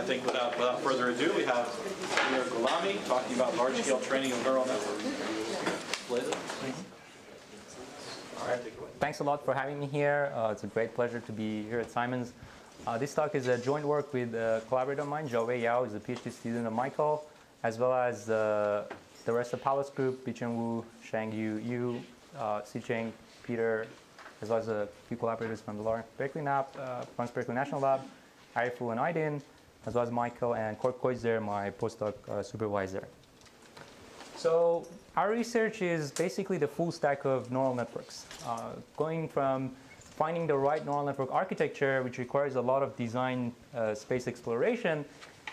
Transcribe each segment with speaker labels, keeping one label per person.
Speaker 1: I think without further ado, we have Amir Gholami talking about large-scale training of neural networks.
Speaker 2: All right. Thanks a lot for having me here. It's a great pleasure to be here at Simons. This talk is a joint work with a collaborator of mine, Zhaowei Yao, who's a PhD student of Michael, as well as the rest of Palos group, Bicheng Wu, Shang Yu, Sicheng, Peter, as well as a few collaborators from the Berkeley National Lab, Arifu and Aydin, as well as Michael and Kurt Koizer, my postdoc supervisor. So our research is basically the full stack of neural networks, going from finding the right neural network architecture, which requires a lot of design space exploration,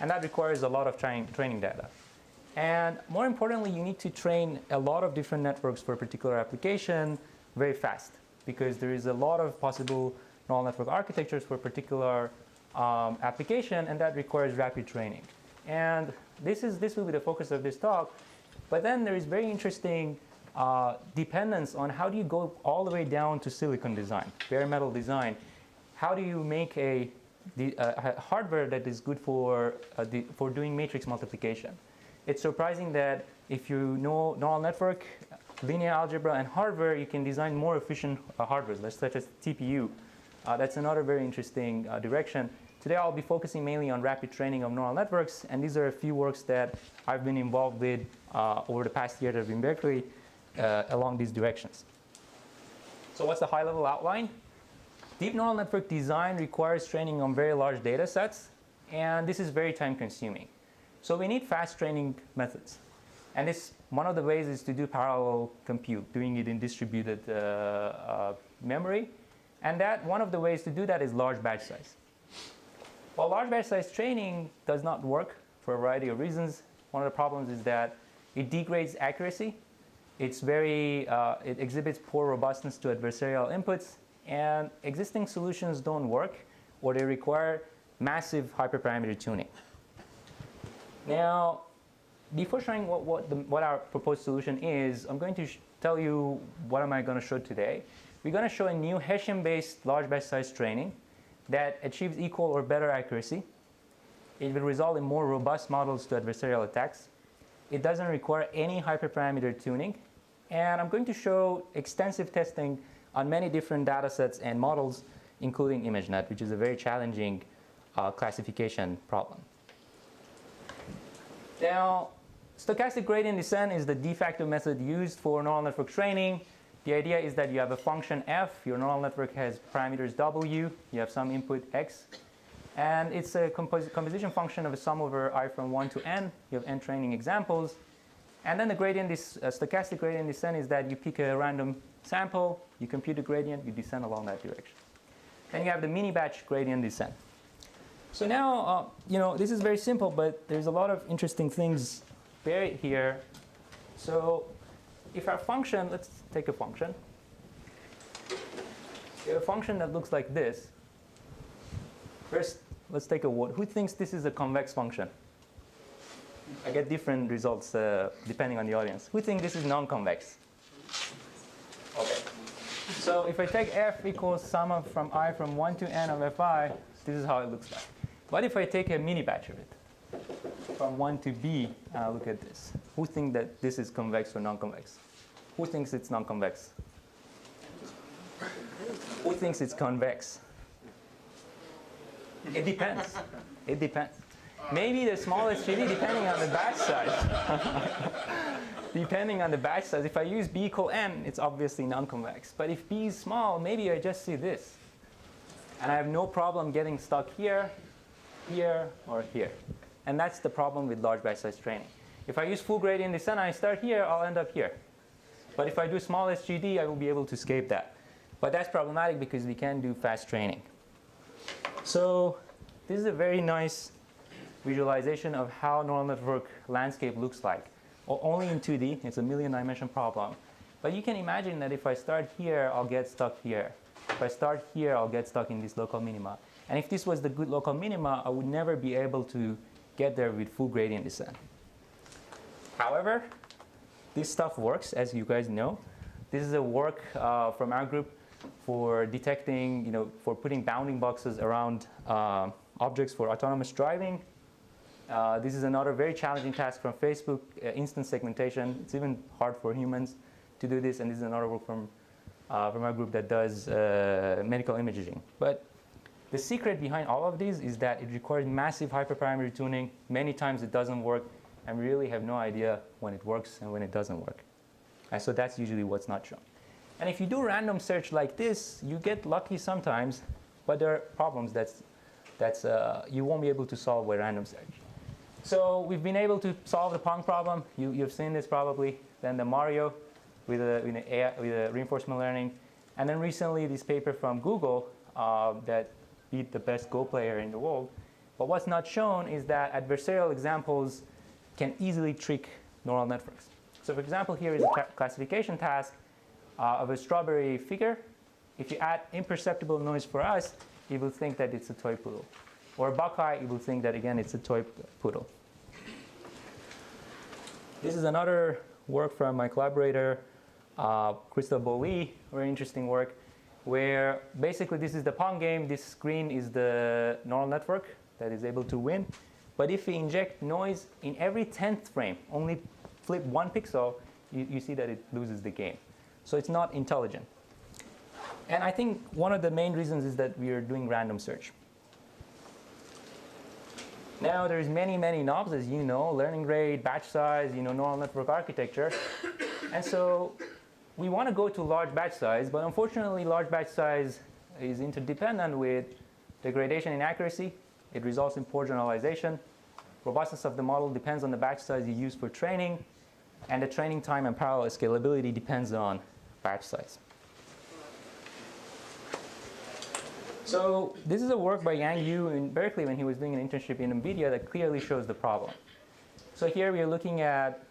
Speaker 2: and that requires a lot of training data. And more importantly, you need to train a lot of different networks for a particular application very fast, because there is a lot of possible neural network architectures for a particular application, and that requires rapid training. And this will be the focus of this talk. But then there is very interesting dependence on how do you go all the way down to silicon design, bare metal design. How do you make a hardware that is good for doing matrix multiplication? It's surprising that if you know neural network, linear algebra, and hardware, you can design more efficient hardware, such as TPU. That's another very interesting direction. Today I'll be focusing mainly on rapid training of neural networks, and these are a few works that I've been involved with over the past year in Berkeley along these directions. So what's the high-level outline? Deep neural network design requires training on very large data sets, and this is very time-consuming. So we need fast training methods. And one of the ways is to do parallel compute, doing it in distributed memory. And one of the ways to do that is large batch size. Well, large batch size training does not work for a variety of reasons. One of the problems is that it degrades accuracy. It exhibits poor robustness to adversarial inputs, and existing solutions don't work, or they require massive hyperparameter tuning. Now, before showing what our proposed solution is, I'm going to tell you what am I going to show today. We're going to show a new Hessian-based large batch size training that achieves equal or better accuracy. It will result in more robust models to adversarial attacks. It doesn't require any hyperparameter tuning. And I'm going to show extensive testing on many different data sets and models, including Imagenet, which is a very challenging classification problem. Now, stochastic gradient descent is the de facto method used for neural network training. The idea is that you have a function f, your neural network has parameters w, you have some input x, and it's a composition function of a sum over I from 1 to n. You have n training examples. And then the stochastic gradient descent is that you pick a random sample, you compute the gradient, you descend along that direction. Then you have the mini batch gradient descent. So now, this is very simple, but there's a lot of interesting things buried here. So if our function, let's take a function. We have a function that looks like this. First, let's take a vote. Who thinks this is a convex function? I get different results depending on the audience. Who thinks this is non-convex? Okay. So if I take f equals sum from I from 1 to n of fi, this is how it looks like. But if I take a mini batch of it, from 1 to b, look at this. Who thinks that this is convex or non-convex? Who thinks it's non-convex? Who thinks it's convex? It depends. It depends. Maybe the smallest GD, depending on the batch size. Depending on the batch size. If I use b equal n, it's obviously non-convex. But if b is small, maybe I just see this. And I have no problem getting stuck here, here, or here. And that's the problem with large batch size training. If I use full gradient descent, I start here, I'll end up here. But if I do small SGD, I will be able to escape that. But that's problematic because we can't do fast training. So this is a very nice visualization of how neural network landscape looks like. Only in 2D, it's a million-dimension problem. But you can imagine that if I start here, I'll get stuck here. If I start here, I'll get stuck in this local minima. And if this was the good local minima, I would never be able to get there with full gradient descent. However, this stuff works, as you guys know. This is a work from our group for detecting, for putting bounding boxes around objects for autonomous driving. This is another very challenging task from Facebook, instance segmentation. It's even hard for humans to do this, and this is another work from our group that does medical imaging. But the secret behind all of these is that it requires massive hyperparameter tuning. Many times it doesn't work, and we really have no idea when it works and when it doesn't work. And so that's usually what's not shown. And if you do random search like this, you get lucky sometimes, but there are problems that's you won't be able to solve with random search. So we've been able to solve the Pong problem. You've seen this probably. Then the Mario with a reinforcement learning. And then recently this paper from Google that beat the best Go player in the world. But what's not shown is that adversarial examples can easily trick neural networks. So for example, here is a classification task of a strawberry figure. If you add imperceptible noise for us, it will think that it's a toy poodle. Or Buckeye, it will think that, again, it's a toy poodle. This is another work from my collaborator, Crystal Bowley, very interesting work, where basically this is the Pong game. This screen is the neural network that is able to win. But if we inject noise in every 10th frame, only flip 1 pixel, you see that it loses the game. So it's not intelligent. And I think one of the main reasons is that we are doing random search. Now there's many, many knobs, as you know, learning rate, batch size, neural network architecture. And so we want to go to large batch size, but unfortunately large batch size is interdependent with degradation in accuracy. It results in poor generalization. Robustness of the model depends on the batch size you use for training, and the training time and parallel scalability depends on batch size. So this is a work by Yang Yu in Berkeley when he was doing an internship in NVIDIA that clearly shows the problem. So here we are looking at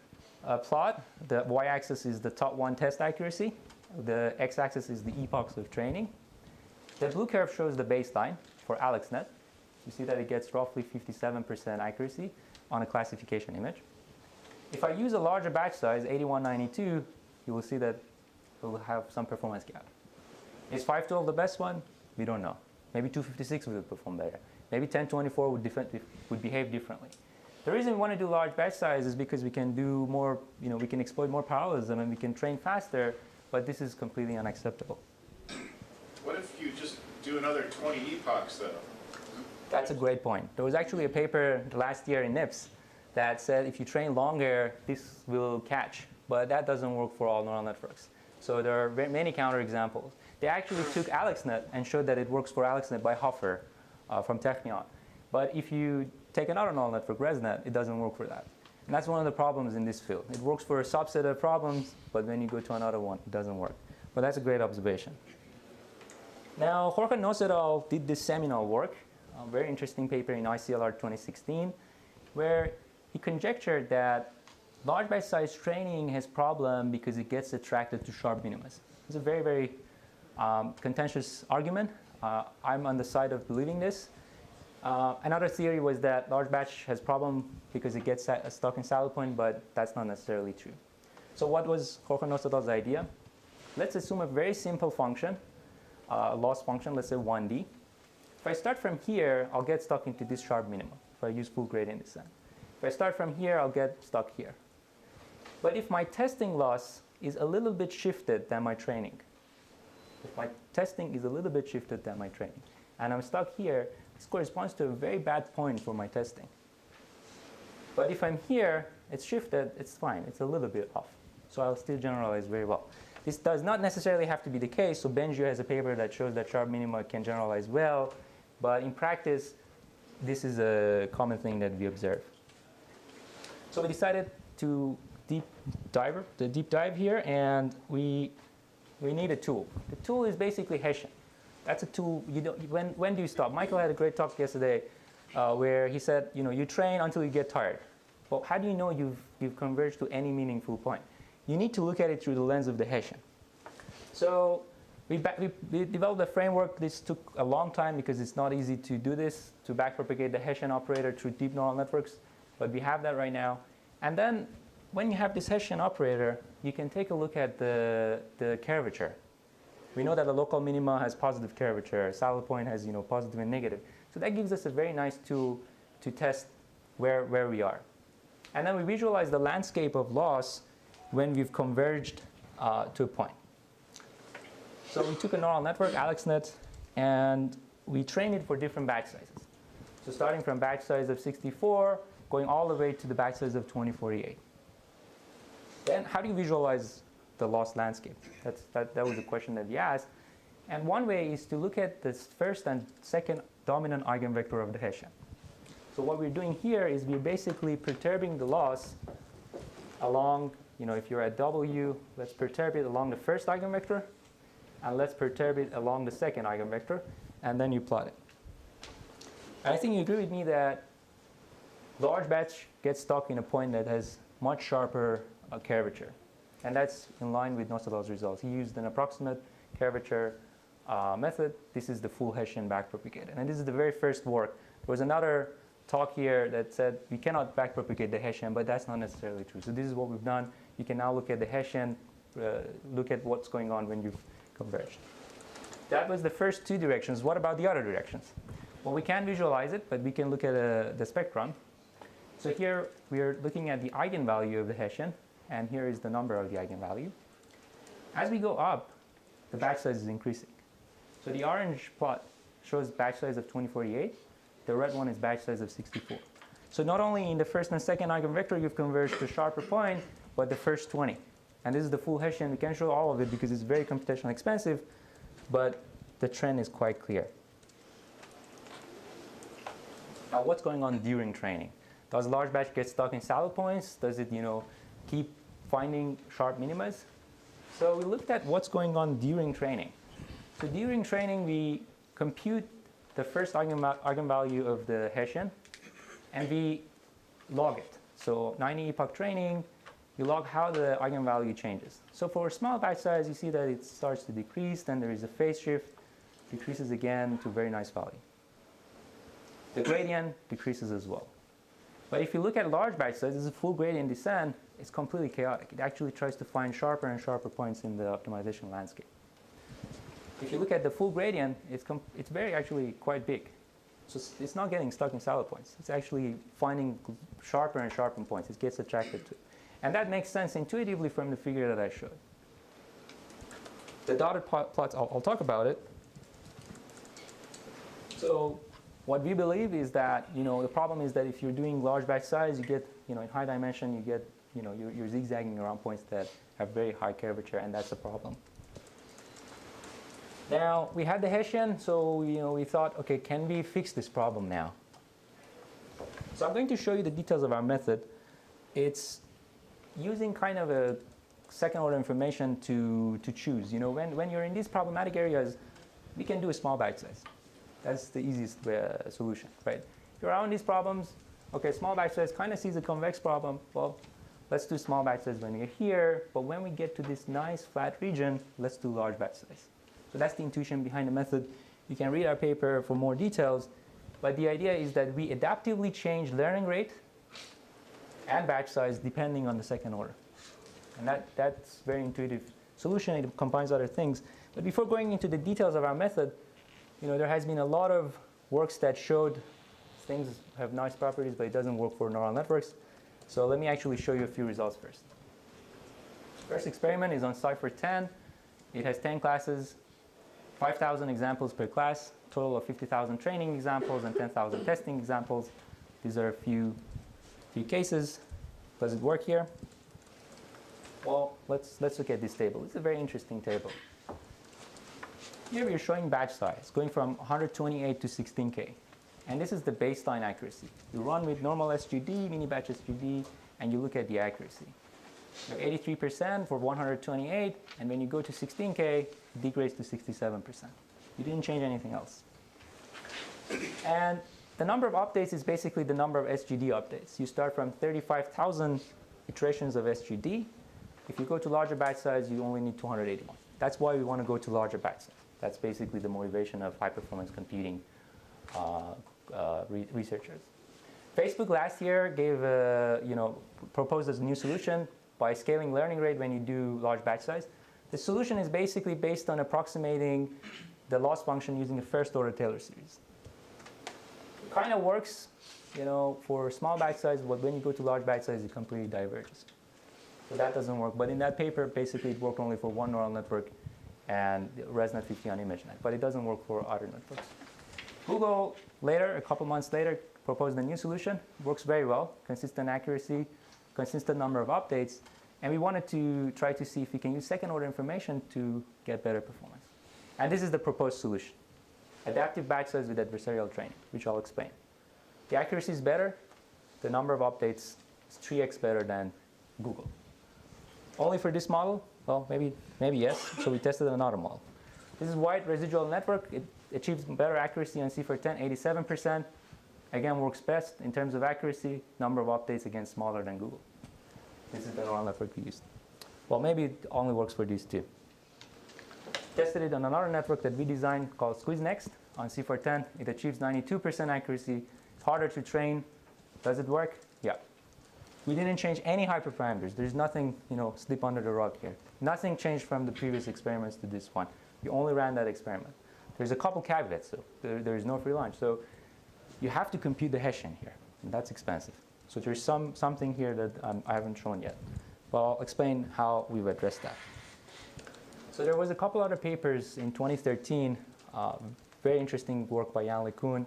Speaker 2: a plot. The y-axis is the top 1 test accuracy. The x-axis is the epochs of training. The blue curve shows the baseline for AlexNet. You see that it gets roughly 57% accuracy on a classification image. If I use a larger batch size, 8192, you will see that it will have some performance gap. Is 512 the best one? We don't know. Maybe 256 would perform better. Maybe 1024 would behave differently. The reason we want to do large batch size is because we can do more, we can exploit more parallelism and we can train faster, but this is completely unacceptable.
Speaker 3: What if you just do another 20 epochs though?
Speaker 2: That's a great point. There was actually a paper last year in NIPS that said if you train longer, this will catch, but that doesn't work for all neural networks. So there are many counterexamples. They actually took AlexNet and showed that it works for AlexNet by Hoffer from Technion. But if you take another neural network, Resonant, it doesn't work for that. And that's one of the problems in this field. It works for a subset of problems, but when you go to another one, it doesn't work. But that's a great observation. Now, Jorge Nos et al. Did this seminal work, a very interesting paper in ICLR 2016, where he conjectured that large batch size training has problem because it gets attracted to sharp minimas. It's a very, very contentious argument. I'm on the side of believing this. Another theory was that large batch has problem because it gets stuck in saddle point, but that's not necessarily true. So what was Jorge Nos et al.'s idea? Let's assume a very simple function, a loss function, let's say 1D. If I start from here, I'll get stuck into this sharp minimum if I use full gradient descent. If I start from here, I'll get stuck here. But if my testing loss is a little bit shifted than my training, if my testing is a little bit shifted than my training, and I'm stuck here, this corresponds to a very bad point for my testing. But if I'm here, it's shifted, it's fine, it's a little bit off. So I'll still generalize very well. This does not necessarily have to be the case. So Benju has a paper that shows that sharp minima can generalize well. But in practice, this is a common thing that we observe. So we decided to deep dive here, and we need a tool. The tool is basically Hessian. That's a tool. When do you stop? Michael had a great talk yesterday where he said, you train until you get tired. Well, how do you know you've converged to any meaningful point? You need to look at it through the lens of the Hessian. So we developed a framework. This took a long time because it's not easy to do this, to backpropagate the Hessian operator through deep neural networks. But we have that right now. And then when you have this Hessian operator, you can take a look at the curvature. We know that the local minima has positive curvature. Saddle point has positive and negative. So that gives us a very nice tool to test where we are. And then we visualize the landscape of loss when we've converged to a point. So we took a neural network, AlexNet, and we trained it for different batch sizes. So starting from batch size of 64, going all the way to the batch size of 2048. Then how do you visualize the loss landscape? That was the question that we asked. And one way is to look at the first and second dominant eigenvector of the Hessian. So what we're doing here is we're basically perturbing the loss along, if you're at W, let's perturb it along the first eigenvector, and let's perturb it along the second eigenvector, and then you plot it. And I think you agree with me that large batch gets stuck in a point that has much sharper curvature. And that's in line with Nossal's results. He used an approximate curvature method. This is the full Hessian backpropagated. And this is the very first work. There was another talk here that said we cannot backpropagate the Hessian, but that's not necessarily true. So this is what we've done. You can now look at the Hessian, look at what's going on when you've converged. That was the first two directions. What about the other directions? Well, we can't visualize it, but we can look at the spectrum. So here we are looking at the eigenvalue of the Hessian, and here is the number of the eigenvalue. As we go up, the batch size is increasing. So the orange plot shows batch size of 2048. The red one is batch size of 64. So not only in the first and second eigenvector you've converged to a sharper point, but the first 20. And this is the full Hessian. We can't show all of it because it's very computationally expensive, but the trend is quite clear. Now, what's going on during training? Does large batch get stuck in saddle points? Does it, keep finding sharp minimas? So we looked at what's going on during training. So during training, we compute the first eigenvalue of the Hessian, and we log it. So 90 epoch training, you log how the eigenvalue changes. So for a small batch size, you see that it starts to decrease, then there is a phase shift, decreases again to a very nice value. The gradient decreases as well. But if you look at large batch size, this is a full gradient descent, it's completely chaotic. It actually tries to find sharper and sharper points in the optimization landscape. If you look at the full gradient, it's very actually quite big. So it's not getting stuck in saddle points. It's actually finding sharper and sharper points. It gets attracted to it. And that makes sense intuitively from the figure that I showed. The dotted plots, I'll talk about it. So what we believe is that, the problem is that if you're doing large batch size, you get, in high dimension, you get, you're zigzagging around points that have very high curvature, and that's a problem. Now, we had the Hessian, so, we thought, okay, can we fix this problem now? So I'm going to show you the details of our method. It's using kind of a second order information to choose. When you're in these problematic areas, we can do a small batch size. That's the easiest solution, right? If you're around these problems, okay, small batch size kind of sees a convex problem. Well, let's do small batch size when we're here, but when we get to this nice flat region, let's do large batch size. So that's the intuition behind the method. You can read our paper for more details, but the idea is that we adaptively change learning rate and batch size depending on the second order. And that's very intuitive solution. It combines other things. But before going into the details of our method, there has been a lot of works that showed things have nice properties, but it doesn't work for neural networks. So let me actually show you a few results first. First experiment is on Cypher 10. It has 10 classes, 5,000 examples per class, total of 50,000 training examples and 10,000 testing examples. These are a few cases. Does it work here? Well, let's look at this table. It's a very interesting table. Here we're showing batch size, going from 128 to 16K. And this is the baseline accuracy. You run with normal SGD, mini batch SGD, and you look at the accuracy. You have 83% for 128, and when you go to 16K, it degrades to 67%. You didn't change anything else. And the number of updates is basically the number of SGD updates. You start from 35,000 iterations of SGD. If you go to larger batch size, you only need 281. That's why we want to go to larger batch size. That's basically the motivation of high-performance computing researchers. Facebook last year proposed as a new solution by scaling learning rate when you do large batch size. The solution is basically based on approximating the loss function using a first-order Taylor series. It kind of works for small batch size, when you go to large batch size, it completely diverges. So that doesn't work. But in that paper, basically, it worked only for one neural network and Resonant 50 on Imagenet. But it doesn't work for other networks. Google later, a couple months later, proposed a new solution. Works very well, consistent accuracy, consistent number of updates. And we wanted to try to see if we can use second order information to get better performance. And this is the proposed solution. Adaptive batch size with adversarial training, which I'll explain. The accuracy is better. The number of updates is 3x better than Google. Only for this model? Well, maybe yes. So we tested another model. This is wide residual network. It achieves better accuracy on C410, 87%. Again, works best in terms of accuracy. Number of updates, again, smaller than Google. This is the neural network we used. Well, maybe it only works for these two. Tested it on another network that we designed called SqueezeNext on C410. It achieves 92% accuracy. It's harder to train. Does it work? Yeah. We didn't change any hyperparameters. There's nothing, slip under the rug here. Nothing changed from the previous experiments to this one. We only ran that experiment. There's a couple caveats, though. There is no free lunch. So you have to compute the Hessian here, and that's expensive. So there's something here that I haven't shown yet. But I'll explain how we've addressed that. So there was a couple other papers in 2013, very interesting work by Jan LeCun,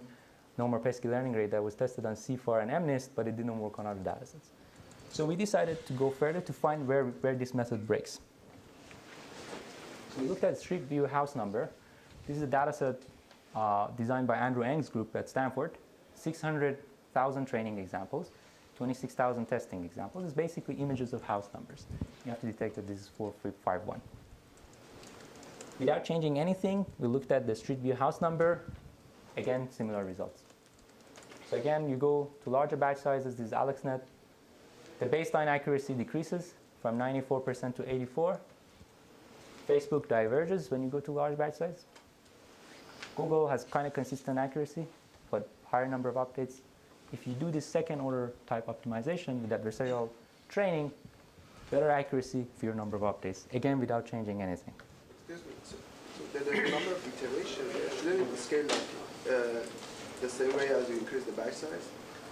Speaker 2: no more pesky learning rate, that was tested on CFAR and MNIST, but it didn't work on other datasets. So we decided to go further to find where this method breaks. So we looked at Street View house number. This is a dataset designed by Andrew Ng's group at Stanford, 600,000 training examples, 26,000 testing examples. It's basically images of house numbers. You have to detect that this is 4351. Without changing anything, we looked at the Street View house number. Again, similar results. So again, you go to larger batch sizes. This is AlexNet. The baseline accuracy decreases from 94% to 84%. Facebook diverges when you go to large batch size. Google has kind of consistent accuracy, but higher number of updates. If you do this second order type optimization with adversarial training, better accuracy, fewer number of updates. Again, without changing anything.
Speaker 4: Excuse me. So the number of iterations, shouldn't it scale the same way as you increase the batch size?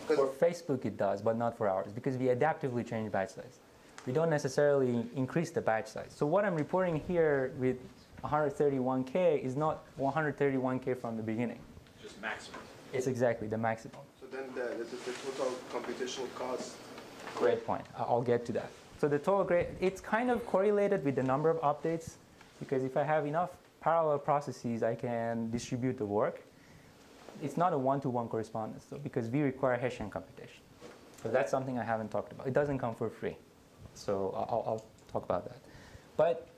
Speaker 2: For Facebook it does, but not for ours, because we adaptively change batch size. We don't necessarily increase the batch size. So what I'm reporting here with 131K is not 131K from the beginning.
Speaker 1: Just maximum.
Speaker 2: It's exactly the maximum.
Speaker 4: So then the total computational cost.
Speaker 2: Great point. I'll get to that. So the total grade, it's kind of correlated with the number of updates, because if I have enough parallel processes, I can distribute the work. It's not a one-to-one correspondence, though, because we require Hessian computation. So that's something I haven't talked about. It doesn't come for free. So I'll talk about that. But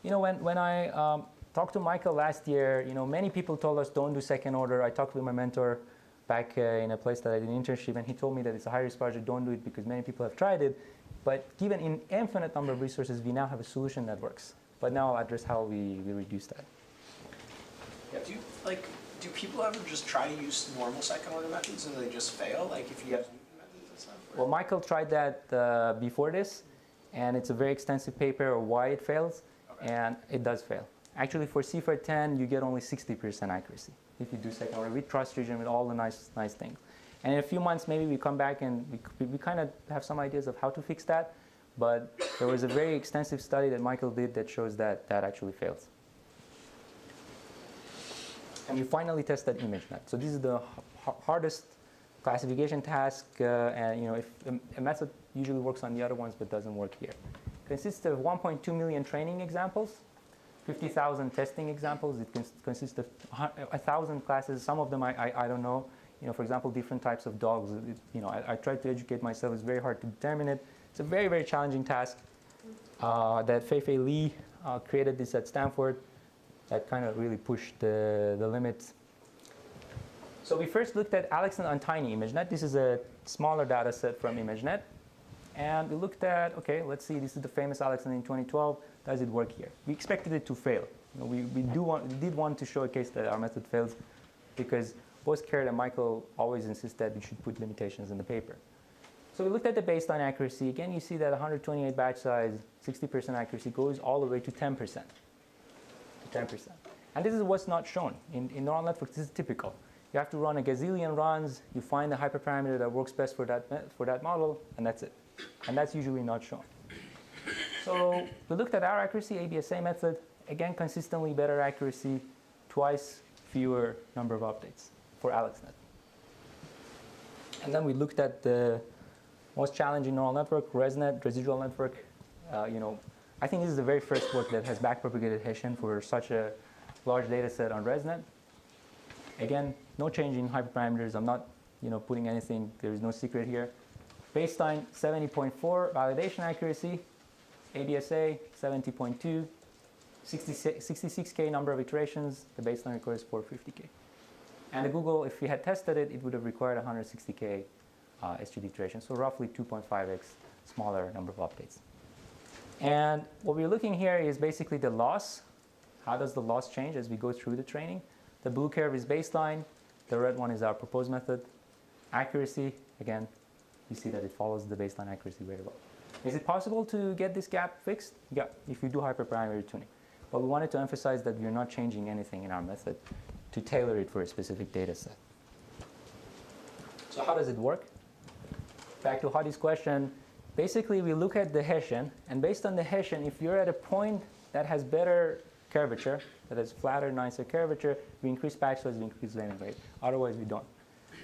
Speaker 2: when I talked to Michael last year, many people told us don't do second order. I talked with my mentor back in a place that I did an internship, and he told me that it's a high-risk project. Don't do it because many people have tried it. But given an infinite number of resources, we now have a solution that works. But now I'll address how we reduce that.
Speaker 5: Yeah. Do people ever just try to use normal second order methods and they just fail? Like if you use Newton methods and stuff?
Speaker 2: Well, Michael tried that before this, and it's a very extensive paper of why it fails, and it does fail. Actually, for C410, you get only 60% accuracy if you do second order with trust region, with all the nice things. And in a few months, maybe we come back and we kind of have some ideas of how to fix that. But there was a very extensive study that Michael did that shows that actually fails. And we finally tested Imagenet. So this is the hardest classification task, and if a method usually works on the other ones but doesn't work here. It consists of 1.2 million training examples, 50,000 testing examples. It consists of 1,000 classes. Some of them I don't know. For example, different types of dogs. I tried to educate myself. It's very hard to determine it. It's a very, very challenging task. That Fei-Fei Li created this at Stanford. That kind of really pushed the limits. So we first looked at AlexNet on tiny Imagenet. This is a smaller data set from Imagenet. And we looked at, okay, let's see, this is the famous AlexNet in 2012. Does it work here? We expected it to fail. We did want to show a case that our method fails, because both Carrot and Michael always insist that we should put limitations in the paper. So we looked at the baseline accuracy. Again, you see that 128 batch size, 60% accuracy goes all the way to 10%. And this is what's not shown. In neural networks, this is typical. You have to run a gazillion runs. You find the hyperparameter that works best for that model, and that's it. And that's usually not shown. So we looked at our accuracy, ABSA method. Again, consistently better accuracy, twice fewer number of updates for AlexNet. And then we looked at the most challenging neural network, Resonant, residual network. I think this is the very first work that has backpropagated Hessian for such a large data set on Resonant. Again, no change in hyperparameters. I'm not putting anything, there is no secret here. Baseline 70.4 validation accuracy, ABSA 70.2, 66K number of iterations. The baseline requires 450K. And the Google, if we had tested it, it would have required 160K SGD iterations, so roughly 2.5x smaller number of updates. And what we're looking here is basically the loss. How does the loss change as we go through the training? The blue curve is baseline. The red one is our proposed method. Accuracy, again, you see that it follows the baseline accuracy very well. Is it possible to get this gap fixed? Yeah, if you do hyperparameter tuning. But we wanted to emphasize that we're not changing anything in our method to tailor it for a specific data set. So how does it work? Back to Hadi's question, basically we look at the Hessian, and based on the Hessian, if you're at a point that has better curvature, that has flatter, nicer curvature, we increase batch size, we increase learning rate. Otherwise, we don't.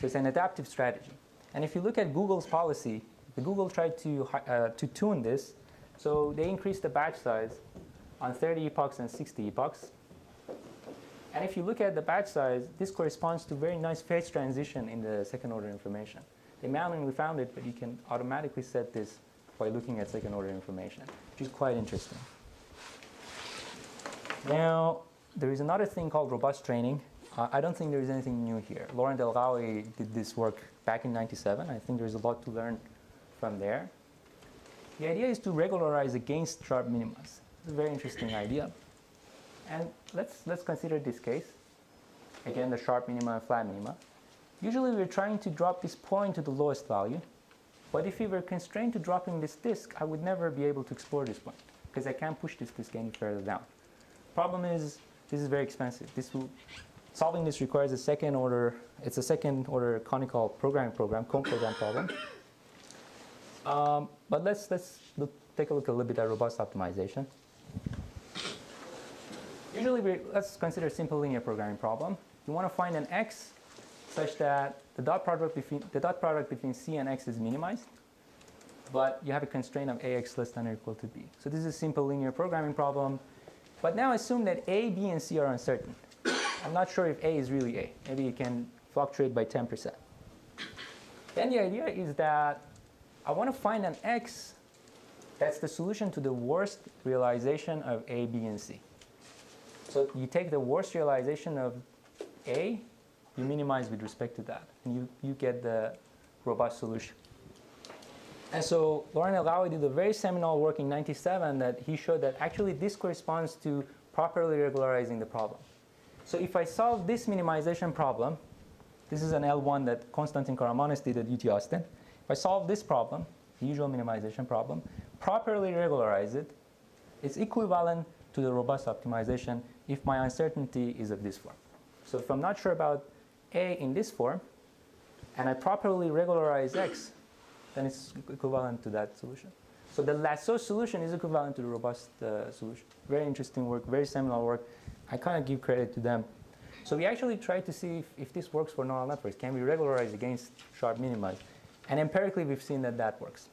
Speaker 2: So it's an adaptive strategy. And if you look at Google's policy, the Google tried to tune this. So they increased the batch size on 30 epochs and 60 epochs. And if you look at the batch size, this corresponds to very nice phase transition in the second order information. They manually found it, but you can automatically set this by looking at second order information, which is quite interesting. Now, there is another thing called robust training. I don't think there is anything new here. Laurent Delgaoui did this work back in '97. I think there's a lot to learn from there. The idea is to regularize against sharp minimas. It's a very interesting idea. And let's consider this case. Again, the sharp minima and flat minima. Usually we're trying to drop this point to the lowest value. But if we were constrained to dropping this disk, I would never be able to explore this point because I can't push this disk any further down. Problem is, this is very expensive. Solving this requires a second order conical programming program, comb program problem. But let's take a look a little bit at robust optimization. Usually, let's consider a simple linear programming problem. You want to find an x such that the dot product between c and x is minimized, but you have a constraint of ax less than or equal to b. So this is a simple linear programming problem. But now assume that a, b, and c are uncertain. I'm not sure if a is really a. Maybe it can fluctuate by 10%. Then the idea is that I want to find an x that's the solution to the worst realization of a, b, and c. So you take the worst realization of A, you minimize with respect to that, and you get the robust solution. And so Laurent Delgaoui did a very seminal work in '97 that he showed that actually this corresponds to properly regularizing the problem. So if I solve this minimization problem, this is an L1 that Konstantin Karamanis did at UT Austin. If I solve this problem, the usual minimization problem, properly regularize it, it's equivalent to the robust optimization if my uncertainty is of this form. So if I'm not sure about A in this form, and I properly regularize X, then it's equivalent to that solution. So the lasso solution is equivalent to the robust solution. Very interesting work, very seminal work. I kind of give credit to them. So we actually tried to see if this works for neural networks. Can we regularize against sharp minima? And empirically, we've seen that that works.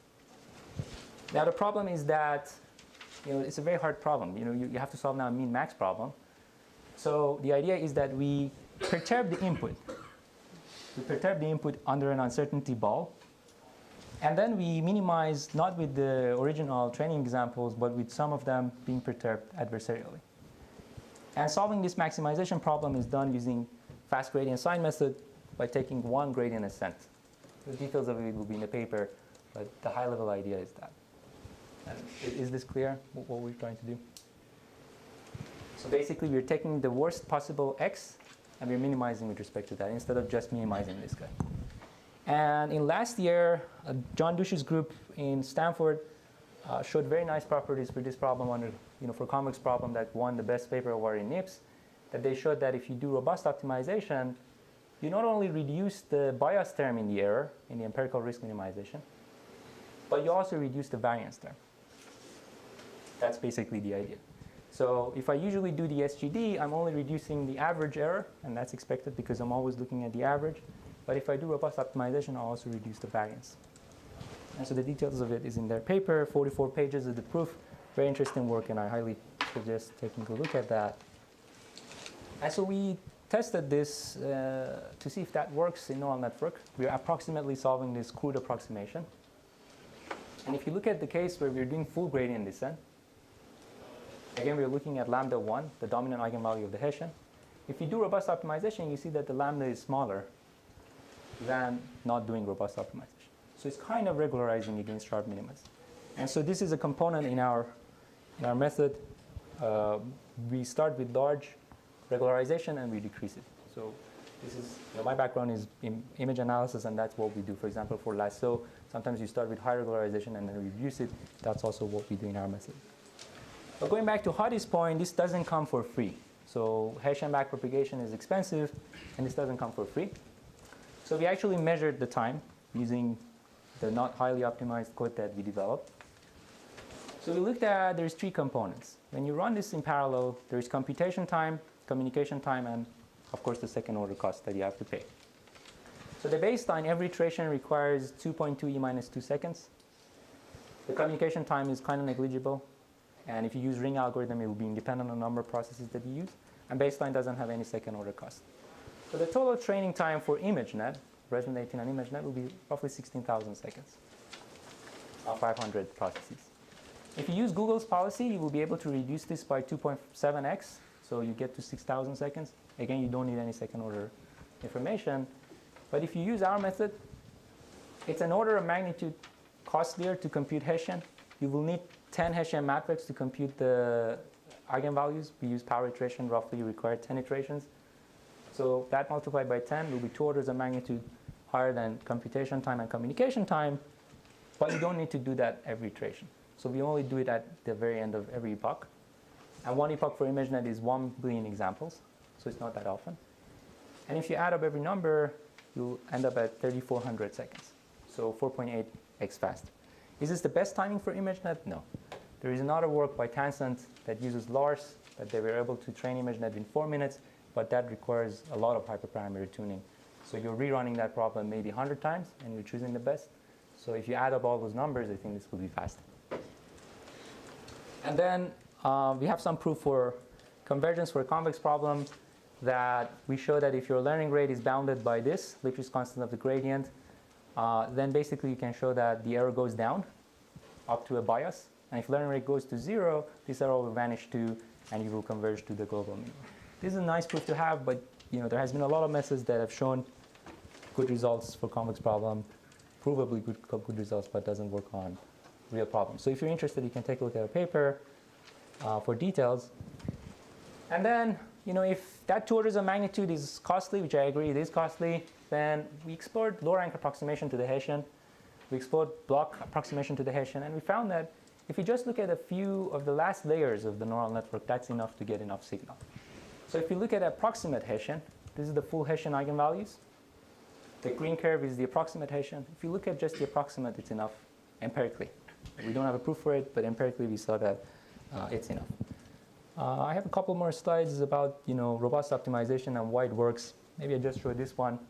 Speaker 2: Now the problem is that it's a very hard problem. You have to solve now a mean-max problem. So the idea is that we perturb the input. We perturb the input under an uncertainty ball. And then we minimize not with the original training examples, but with some of them being perturbed adversarially. And solving this maximization problem is done using fast gradient sign method by taking one gradient ascent. The details of it will be in the paper, but the high-level idea is that. And is this clear, what we're trying to do? So basically, we're taking the worst possible x, and we're minimizing with respect to that, instead of just minimizing this guy. And in last year, John Dush's group in Stanford showed very nice properties for this problem for convex problem that won the best paper award in NIPS, that they showed that if you do robust optimization, you not only reduce the bias term in the error, in the empirical risk minimization, but you also reduce the variance term. That's basically the idea. So if I usually do the SGD, I'm only reducing the average error, and that's expected because I'm always looking at the average. But if I do robust optimization, I'll also reduce the variance. And so the details of it is in their paper, 44 pages of the proof. Very interesting work, and I highly suggest taking a look at that. And so we tested this to see if that works in neural network. We are approximately solving this crude approximation. And if you look at the case where we're doing full gradient descent, again, we're looking at lambda 1, the dominant eigenvalue of the Hessian. If you do robust optimization, you see that the lambda is smaller than not doing robust optimization. So it's kind of regularizing against sharp minimums. And so this is a component in our method. We start with large regularization and we decrease it. So this is, my background is in image analysis, and that's what we do. For example, for lasso, sometimes you start with high regularization and then reduce it. That's also what we do in our method. But going back to Hadi's point, this doesn't come for free. So Hessian backpropagation is expensive, and this doesn't come for free. So we actually measured the time using the not highly optimized code that we developed. So we looked at, there's 3 components. When you run this in parallel, there's computation time, communication time, and of course the second order cost that you have to pay. So the baseline, every iteration requires 2.2 e minus 2 seconds. The communication time is kind of negligible. And if you use ring algorithm, it will be independent on the number of processes that you use. And baseline doesn't have any second order cost. So the total training time for Imagenet, Resonant 18 on Imagenet, will be roughly 16,000 seconds of 500 processes. If you use Google's policy, you will be able to reduce this by 2.7x. So you get to 6,000 seconds. Again, you don't need any second order information. But if you use our method, it's an order of magnitude costlier to compute Hessian. You will need 10 Hessian matrix to compute the eigenvalues. We use power iteration, roughly require 10 iterations. So that multiplied by 10 will be 2 orders of magnitude higher than computation time and communication time. But you don't need to do that every iteration. So we only do it at the very end of every epoch. And one epoch for Imagenet is 1 billion examples. So it's not that often. And if you add up every number, you'll end up at 3,400 seconds. So 4.8x faster. Is this the best timing for Imagenet? No. There is another work by Tencent that uses Lars, that they were able to train Imagenet in 4 minutes, but that requires a lot of hyperparameter tuning. So you're rerunning that problem maybe 100 times, and you're choosing the best. So if you add up all those numbers, I think this will be fast. And then we have some proof for convergence for a convex problem that we show that if your learning rate is bounded by this, Liebowitz constant of the gradient, then basically you can show that the error goes down up to a bias. And if learning rate goes to 0, this error will vanish too, and you will converge to the global minimum. This is a nice proof to have, but there has been a lot of methods that have shown good results for convex problem, provably good results, but doesn't work on real problems. So if you're interested, you can take a look at a paper for details. And then, if that 2 orders of magnitude is costly, which I agree it is costly, then we explored low rank approximation to the Hessian. We explored block approximation to the Hessian, and we found that if you just look at a few of the last layers of the neural network, that's enough to get enough signal. So if you look at approximate Hessian, this is the full Hessian eigenvalues. The green curve is the approximate Hessian. If you look at just the approximate, it's enough empirically. We don't have a proof for it, but empirically we saw that it's enough. I have a couple more slides about robust optimization and why it works. Maybe I just show this one.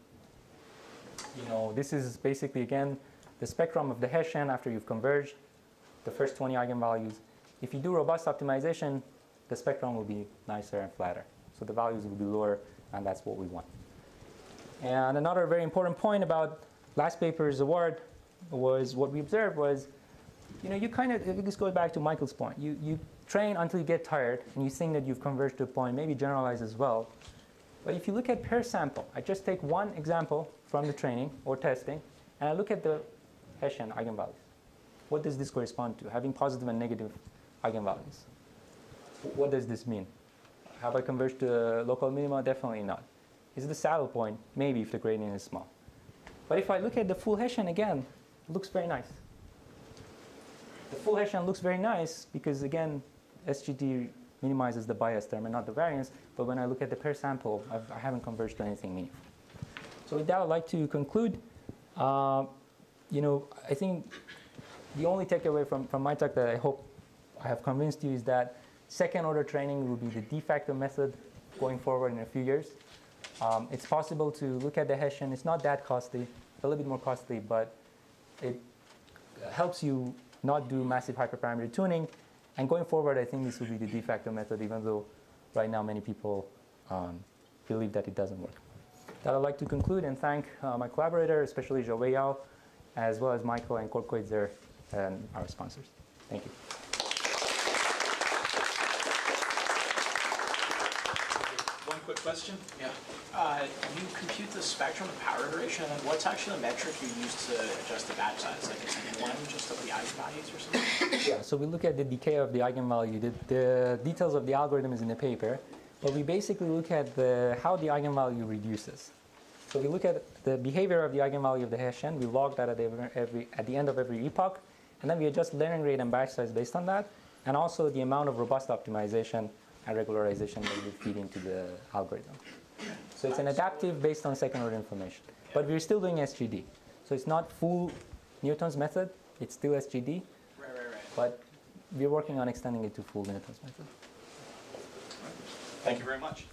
Speaker 2: This is basically, again, the spectrum of the Hessian after you've converged the first 20 eigenvalues. If you do robust optimization, the spectrum will be nicer and flatter. So the values will be lower, and that's what we want. And another very important point about last paper's award was what we observed was, this goes back to Michael's point. You train until you get tired, and you think that you've converged to a point, maybe generalize as well. But if you look at per sample, I just take one example from the training or testing, and I look at the Hessian eigenvalues. What does this correspond to? Having positive and negative eigenvalues. What does this mean? Have I converged to a local minima? Definitely not. Is it a saddle point? Maybe if the gradient is small. But if I look at the full Hessian again, it looks very nice. The full Hessian looks very nice because, again, SGD minimizes the bias term and not the variance. But when I look at the per sample, I haven't converged to anything meaningful. So with that, I'd like to conclude. I think the only takeaway from my talk that I hope I have convinced you is that second-order training will be the de facto method going forward in a few years. It's possible to look at the Hessian. It's not that costly, a little bit more costly, but it helps you not do massive hyperparameter tuning. And going forward, I think this will be the de facto method, even though right now many people believe that it doesn't work. That I'd like to conclude and thank my collaborator, especially Zhou Yao, as well as Michael and Korkoitzer and our sponsors. Thank you.
Speaker 1: One quick question.
Speaker 5: Yeah. You compute the spectrum of power iteration, and then what's actually the metric you use to adjust the batch size? Like, is it one just of the eigenvalues or something?
Speaker 2: Yeah, so we look at the decay of the eigenvalue. The details of the algorithm is in the paper, but we basically look at how the eigenvalue reduces. So we look at the behavior of the eigenvalue of the Hessian. We log that at the end of every epoch, and then we adjust layering rate and batch size based on that, and also the amount of robust optimization and regularization that we feed into the algorithm. So it's an adaptive based on second-order information. But we're still doing SGD. So it's not full Newton's method. It's still SGD.
Speaker 5: Right.
Speaker 2: But we're working on extending it to full Newton's method.
Speaker 1: Thank you very much.